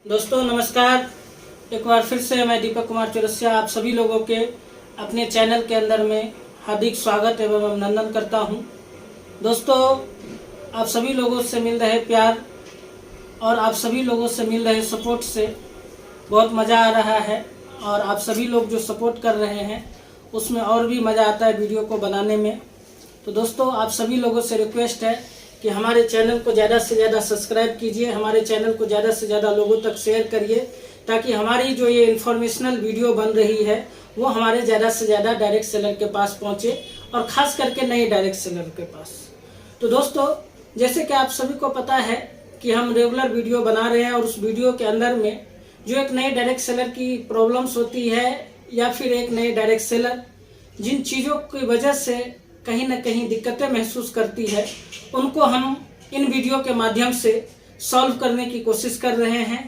दोस्तों नमस्कार। एक बार फिर से मैं दीपक कुमार चौरसिया आप सभी लोगों के अपने चैनल के अंदर में हार्दिक स्वागत एवं अभिनंदन करता हूं। दोस्तों आप सभी लोगों से मिल रहे प्यार और आप सभी लोगों से मिल रहे सपोर्ट से बहुत मज़ा आ रहा है और आप सभी लोग जो सपोर्ट कर रहे हैं उसमें और भी मज़ा आता है वीडियो को बनाने में। तो दोस्तों आप सभी लोगों से रिक्वेस्ट है कि हमारे चैनल को ज़्यादा से ज़्यादा सब्सक्राइब कीजिए, हमारे चैनल को ज़्यादा से ज़्यादा लोगों तक शेयर करिए ताकि हमारी जो ये इन्फॉर्मेशनल वीडियो बन रही है वो हमारे ज़्यादा से ज़्यादा डायरेक्ट सेलर के पास पहुँचे और ख़ास करके नए डायरेक्ट सेलर के पास। तो दोस्तों जैसे कि आप सभी को पता है कि हम रेगुलर वीडियो बना रहे हैं और उस वीडियो के अंदर में जो एक नए डायरेक्ट सेलर की प्रॉब्लम्स होती है या फिर एक नए डायरेक्ट सेलर जिन चीज़ों की वजह से कहीं ना कहीं दिक्कतें महसूस करती है उनको हम इन वीडियो के माध्यम से सॉल्व करने की कोशिश कर रहे हैं,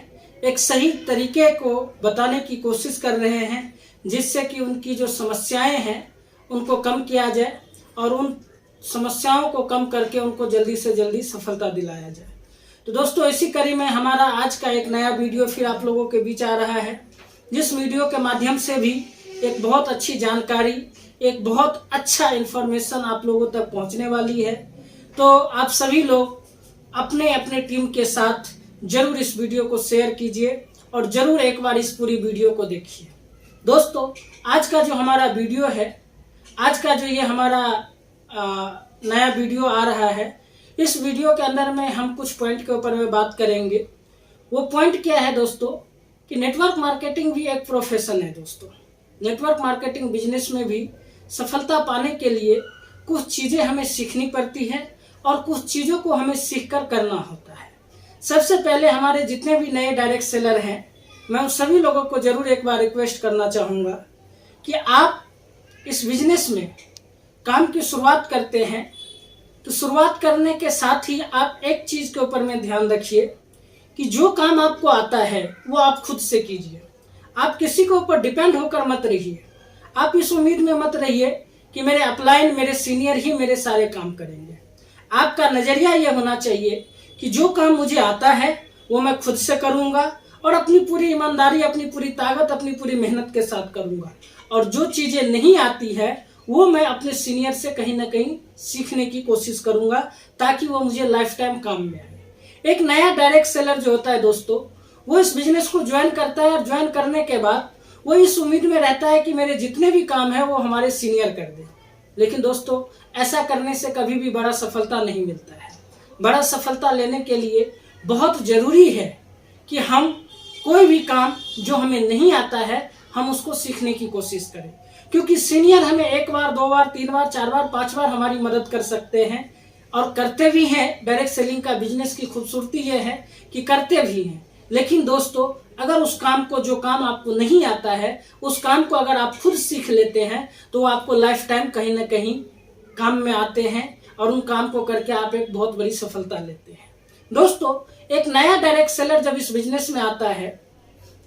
एक सही तरीके को बताने की कोशिश कर रहे हैं जिससे कि उनकी जो समस्याएं हैं उनको कम किया जाए और उन समस्याओं को कम करके उनको जल्दी से जल्दी सफलता दिलाया जाए। तो दोस्तों इसी कड़ी में हमारा आज का एक नया वीडियो फिर आप लोगों के बीच आ रहा है, जिस वीडियो के माध्यम से भी एक बहुत अच्छी जानकारी, एक बहुत अच्छा इन्फॉर्मेशन आप लोगों तक पहुंचने वाली है। तो आप सभी लोग अपने अपने टीम के साथ जरूर इस वीडियो को शेयर कीजिए और जरूर एक बार इस पूरी वीडियो को देखिए। दोस्तों आज का जो हमारा वीडियो है, आज का जो ये हमारा नया वीडियो आ रहा है, इस वीडियो के अंदर में हम कुछ पॉइंट के ऊपर में बात करेंगे। वो पॉइंट क्या है दोस्तों कि नेटवर्क मार्केटिंग भी एक प्रोफेशन है। दोस्तों नेटवर्क मार्केटिंग बिजनेस में भी सफलता पाने के लिए कुछ चीज़ें हमें सीखनी पड़ती हैं और कुछ चीज़ों को हमें सीखकर करना होता है। सबसे पहले हमारे जितने भी नए डायरेक्ट सेलर हैं, मैं उन सभी लोगों को ज़रूर एक बार रिक्वेस्ट करना चाहूँगा कि आप इस बिजनेस में काम की शुरुआत करते हैं तो शुरुआत करने के साथ ही आप एक चीज़ के ऊपर में ध्यान रखिए कि जो काम आपको आता है वो आप खुद से कीजिए। आप किसी के ऊपर डिपेंड होकर मत रहिए। आप इस उम्मीद में मत रहिए कि मेरे अपलाइन, मेरे सीनियर ही मेरे सारे काम करेंगे। आपका नज़रिया ये होना चाहिए कि जो काम मुझे आता है वो मैं खुद से करूँगा और अपनी पूरी ईमानदारी, अपनी पूरी ताकत, अपनी पूरी मेहनत के साथ करूँगा। और जो चीज़ें नहीं आती है वो मैं अपने सीनियर से कहीं ना कहीं सीखने की कोशिश करूँगा ताकि वो मुझे लाइफ टाइम काम में आए। एक नया डायरेक्ट सेलर जो होता है दोस्तों, वो इस बिजनेस को ज्वाइन करता है और ज्वाइन करने के बाद वो इस उम्मीद में रहता है कि मेरे जितने भी काम है वो हमारे सीनियर कर दे। लेकिन दोस्तों ऐसा करने से कभी भी बड़ा सफलता नहीं मिलता है। बड़ा सफलता लेने के लिए बहुत ज़रूरी है कि हम कोई भी काम जो हमें नहीं आता है हम उसको सीखने की कोशिश करें, क्योंकि सीनियर हमें एक बार, दो बार, तीन बार, चार बार, पांच बार हमारी मदद कर सकते हैं और करते भी हैं। डायरेक्ट सेलिंग का बिजनेस की खूबसूरती यह है कि करते भी हैं। लेकिन दोस्तों अगर उस काम को, जो काम आपको नहीं आता है, उस काम को अगर आप खुद सीख लेते हैं तो आपको लाइफ टाइम कहीं ना कहीं काम में आते हैं और उन काम को करके आप एक बहुत बड़ी सफलता लेते हैं। दोस्तों एक नया डायरेक्ट सेलर जब इस बिजनेस में आता है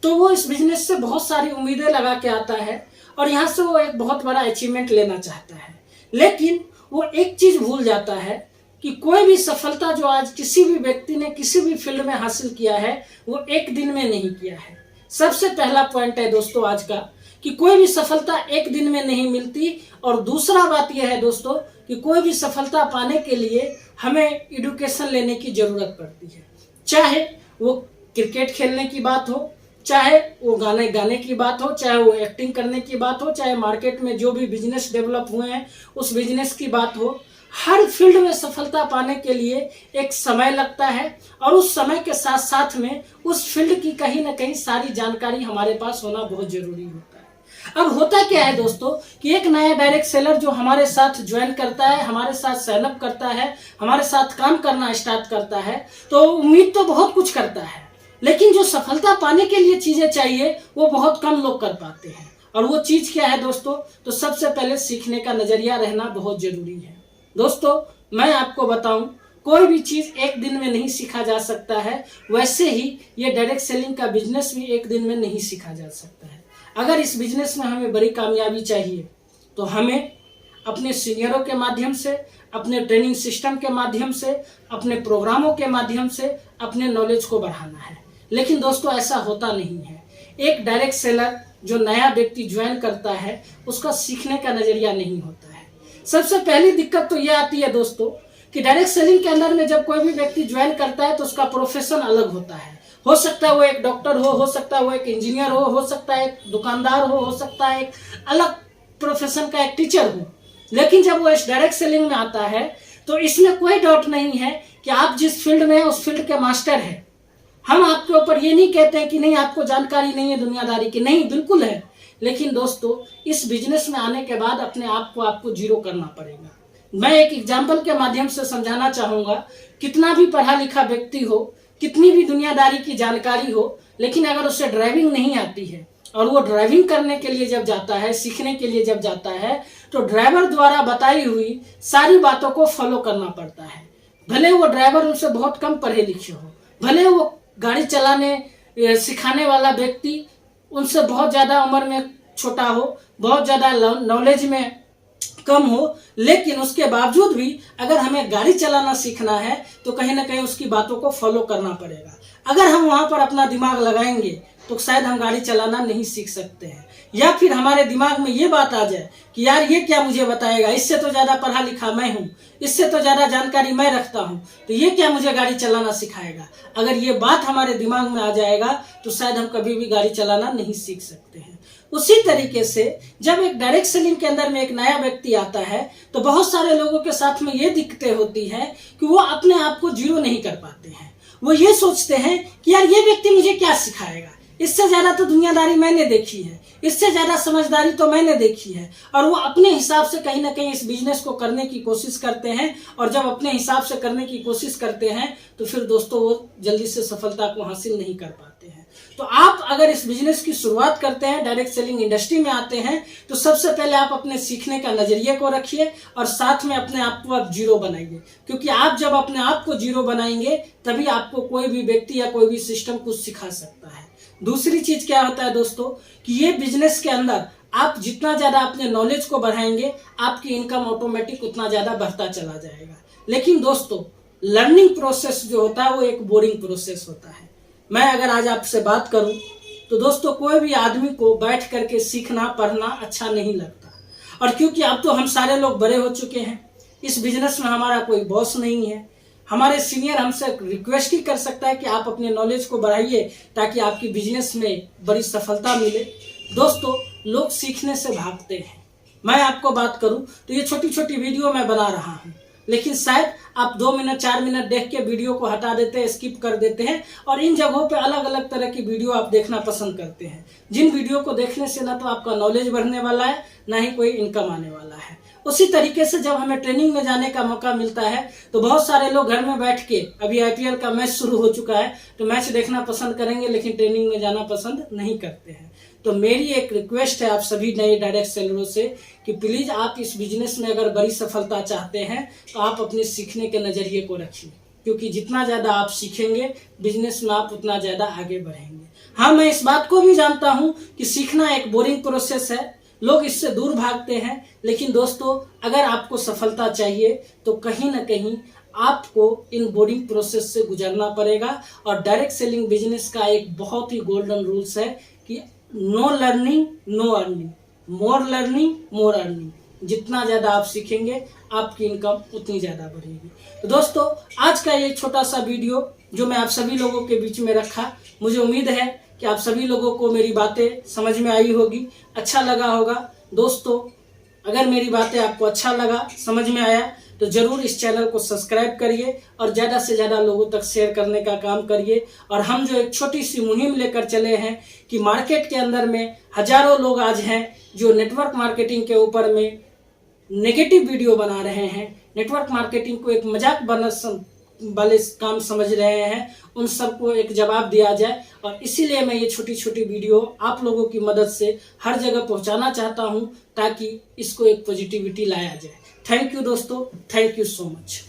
तो वो इस बिजनेस से बहुत सारी उम्मीदें लगा के आता है और यहाँ से वो एक बहुत बड़ा अचीवमेंट लेना चाहता है। लेकिन वो एक चीज़ भूल जाता है कि कोई भी सफलता जो आज किसी भी व्यक्ति ने किसी भी फील्ड में हासिल किया है वो एक दिन में नहीं किया है। सबसे पहला पॉइंट है दोस्तों आज का कि कोई भी सफलता एक दिन में नहीं मिलती। और दूसरा बात यह है दोस्तों कि कोई भी सफलता पाने के लिए हमें एजुकेशन लेने की ज़रूरत पड़ती है। चाहे वो क्रिकेट खेलने की बात हो, चाहे वो गाने गाने की बात हो, चाहे वो एक्टिंग करने की बात हो, चाहे मार्केट में जो भी बिजनेस डेवलप हुए हैं उस बिजनेस की बात हो। हर फील्ड में सफलता पाने के लिए एक समय लगता है और उस समय के साथ साथ में उस फील्ड की कहीं ना कहीं सारी जानकारी हमारे पास होना बहुत जरूरी होता है। अब होता क्या है दोस्तों कि एक नया डायरेक्ट सेलर जो हमारे साथ ज्वाइन करता है, हमारे साथ साइन अप करता है, हमारे साथ काम करना स्टार्ट करता है तो उम्मीद तो बहुत कुछ करता है, लेकिन जो सफलता पाने के लिए चीज़ें चाहिए वो बहुत कम लोग कर पाते हैं। और वो चीज़ क्या है दोस्तों, तो सबसे पहले सीखने का नज़रिया रहना बहुत ज़रूरी है। दोस्तों मैं आपको बताऊं, कोई भी चीज़ एक दिन में नहीं सीखा जा सकता है, वैसे ही ये डायरेक्ट सेलिंग का बिजनेस भी एक दिन में नहीं सीखा जा सकता है। अगर इस बिजनेस में हमें बड़ी कामयाबी चाहिए तो हमें अपने सीनियरों के माध्यम से, अपने ट्रेनिंग सिस्टम के माध्यम से, अपने प्रोग्रामों के माध्यम से अपने नॉलेज को बढ़ाना है। लेकिन दोस्तों ऐसा होता नहीं है। एक डायरेक्ट सेलर जो नया व्यक्ति ज्वाइन करता है उसका सीखने का नजरिया नहीं होता है। सबसे पहली दिक्कत तो यह आती है दोस्तों कि डायरेक्ट सेलिंग के अंदर में जब कोई भी व्यक्ति ज्वाइन करता है तो उसका प्रोफेशन अलग होता है। हो सकता है वो एक डॉक्टर हो सकता है वो एक इंजीनियर हो सकता है एक दुकानदार हो सकता है एक अलग प्रोफेशन का एक टीचर हो। लेकिन जब वो इस डायरेक्ट सेलिंग में आता है तो इसमें कोई डाउट नहीं है कि आप जिस फील्ड में हैं उस फील्ड के मास्टर हैं। हम आपके ऊपर ये नहीं कहते हैं कि नहीं आपको जानकारी नहीं है दुनियादारी की, नहीं, बिल्कुल है। लेकिन दोस्तों इस बिजनेस में आने के बाद अपने आप को आपको जीरो करना पड़ेगा। मैं एक एग्जाम्पल के माध्यम से समझाना चाहूंगा। कितना भी पढ़ा लिखा व्यक्ति हो, कितनी भी दुनियादारी की जानकारी हो, लेकिन अगर उसे ड्राइविंग नहीं आती है और वो ड्राइविंग करने के लिए जब जाता है, सीखने के लिए जब जाता है, तो ड्राइवर द्वारा बताई हुई सारी बातों को फॉलो करना पड़ता है। भले वो ड्राइवर उनसे बहुत कम पढ़े लिखे हो, भले वो गाड़ी चलाने सिखाने वाला व्यक्ति उनसे बहुत ज्यादा उम्र में छोटा हो, बहुत ज्यादा नॉलेज में कम हो, लेकिन उसके बावजूद भी अगर हमें गाड़ी चलाना सीखना है तो कहीं ना कहीं उसकी बातों को फॉलो करना पड़ेगा। अगर हम वहां पर अपना दिमाग लगाएंगे तो शायद हम गाड़ी चलाना नहीं सीख सकते हैं। या फिर हमारे दिमाग में ये बात आ जाए कि यार ये क्या मुझे बताएगा, इससे तो ज्यादा पढ़ा लिखा मैं हूँ, इससे तो ज्यादा जानकारी मैं रखता हूँ, तो ये क्या मुझे गाड़ी चलाना सिखाएगा। अगर ये बात हमारे दिमाग में आ जाएगा तो शायद हम कभी भी गाड़ी चलाना नहीं सीख सकते हैं। उसी तरीके से जब एक डायरेक्ट सेलिंग के अंदर में एक नया व्यक्ति आता है तो बहुत सारे लोगों के साथ में ये दिक्कतें होती है कि वो अपने आप को जीरो नहीं कर पाते हैं। वो ये सोचते हैं कि यार ये व्यक्ति मुझे क्या सिखाएगा, इससे ज्यादा तो दुनियादारी मैंने देखी है, इससे ज्यादा समझदारी तो मैंने देखी है। और वो अपने हिसाब से कहीं ना कहीं इस बिजनेस को करने की कोशिश करते हैं। और जब अपने हिसाब से करने की कोशिश करते हैं तो फिर दोस्तों वो जल्दी से सफलता को हासिल नहीं कर पाते हैं। तो आप अगर इस बिजनेस की शुरुआत करते हैं, डायरेक्ट सेलिंग इंडस्ट्री में आते हैं, तो सबसे पहले आप अपने सीखने का नजरिए को रखिए और साथ में अपने आप को आप जीरो बनाइए। क्योंकि आप जब अपने आप को जीरो बनाएंगे तभी आपको कोई भी व्यक्ति या कोई भी सिस्टम कुछ सिखा सकता है। दूसरी चीज क्या होता है दोस्तों कि ये बिजनेस के अंदर आप जितना ज्यादा अपने नॉलेज को बढ़ाएंगे आपकी इनकम ऑटोमेटिक उतना ज्यादा बढ़ता चला जाएगा। लेकिन दोस्तों लर्निंग प्रोसेस जो होता है वो एक बोरिंग प्रोसेस होता है। मैं अगर आज आपसे बात करूं तो दोस्तों कोई भी आदमी को बैठ करके सीखना पढ़ना अच्छा नहीं लगता। और क्योंकि अब तो हम सारे लोग बड़े हो चुके हैं, इस बिजनेस में हमारा कोई बॉस नहीं है, हमारे सीनियर हमसे रिक्वेस्ट ही कर सकता है कि आप अपने नॉलेज को बढ़ाइए ताकि आपकी बिजनेस में बड़ी सफलता मिले। दोस्तों लोग सीखने से भागते हैं। मैं आपको बात करूं तो ये छोटी छोटी वीडियो मैं बना रहा हूं, लेकिन शायद आप 2 मिनट 4 मिनट देख के वीडियो को हटा देते हैं, स्किप कर देते हैं और इन जगहों पे अलग अलग तरह की वीडियो आप देखना पसंद करते हैं, जिन वीडियो को देखने से ना तो आपका नॉलेज बढ़ने वाला है ना ही कोई इनकम आने वाला है। उसी तरीके से जब हमें ट्रेनिंग में जाने का मौका मिलता है तो बहुत सारे लोग घर में बैठ के, अभी IPL का मैच शुरू हो चुका है तो मैच देखना पसंद करेंगे लेकिन ट्रेनिंग में जाना पसंद नहीं करते हैं। तो मेरी एक रिक्वेस्ट है आप सभी नए डायरेक्ट सेलरों से कि प्लीज आप इस बिजनेस में अगर बड़ी सफलता चाहते हैं तो आप अपने सीखने के नजरिए को रखिए, क्योंकि जितना ज्यादा आप सीखेंगे बिजनेस में आप उतना ज्यादा आगे बढ़ेंगे। हाँ, मैं इस बात को भी जानता हूँ कि सीखना एक बोरिंग प्रोसेस है, लोग इससे दूर भागते हैं। लेकिन दोस्तों अगर आपको सफलता चाहिए तो कहीं ना कहीं आपको इन बोरिंग प्रोसेस से गुजरना पड़ेगा। और डायरेक्ट सेलिंग बिजनेस का एक बहुत ही गोल्डन रूल्स है कि no learning no earning, more learning more earning. जितना ज्यादा आप सीखेंगे आपकी इनकम उतनी ज्यादा बढ़ेगी। तो दोस्तों आज का ये छोटा सा वीडियो जो मैं आप सभी लोगों के बीच में रखा, मुझे उम्मीद है कि आप सभी लोगों को मेरी बातें समझ में आई होगी, अच्छा लगा होगा। दोस्तों अगर मेरी बातें आपको अच्छा लगा, समझ में आया तो जरूर इस चैनल को सब्सक्राइब करिए और ज्यादा से ज्यादा लोगों तक शेयर करने का काम करिए। और हम जो एक छोटी सी मुहिम लेकर चले हैं कि मार्केट के अंदर में हजारों लोग आज हैं जो नेटवर्क मार्केटिंग के ऊपर में नेगेटिव वीडियो बना रहे हैं, नेटवर्क मार्केटिंग को एक मजाक वाले काम समझ रहे हैं, उन सबको एक जवाब दिया जाए। और इसीलिए मैं ये छोटी छोटी वीडियो आप लोगों की मदद से हर जगह पहुंचाना चाहता हूं ताकि इसको एक पॉजिटिविटी लाया जाए। थैंक यू दोस्तों, थैंक यू सो मच।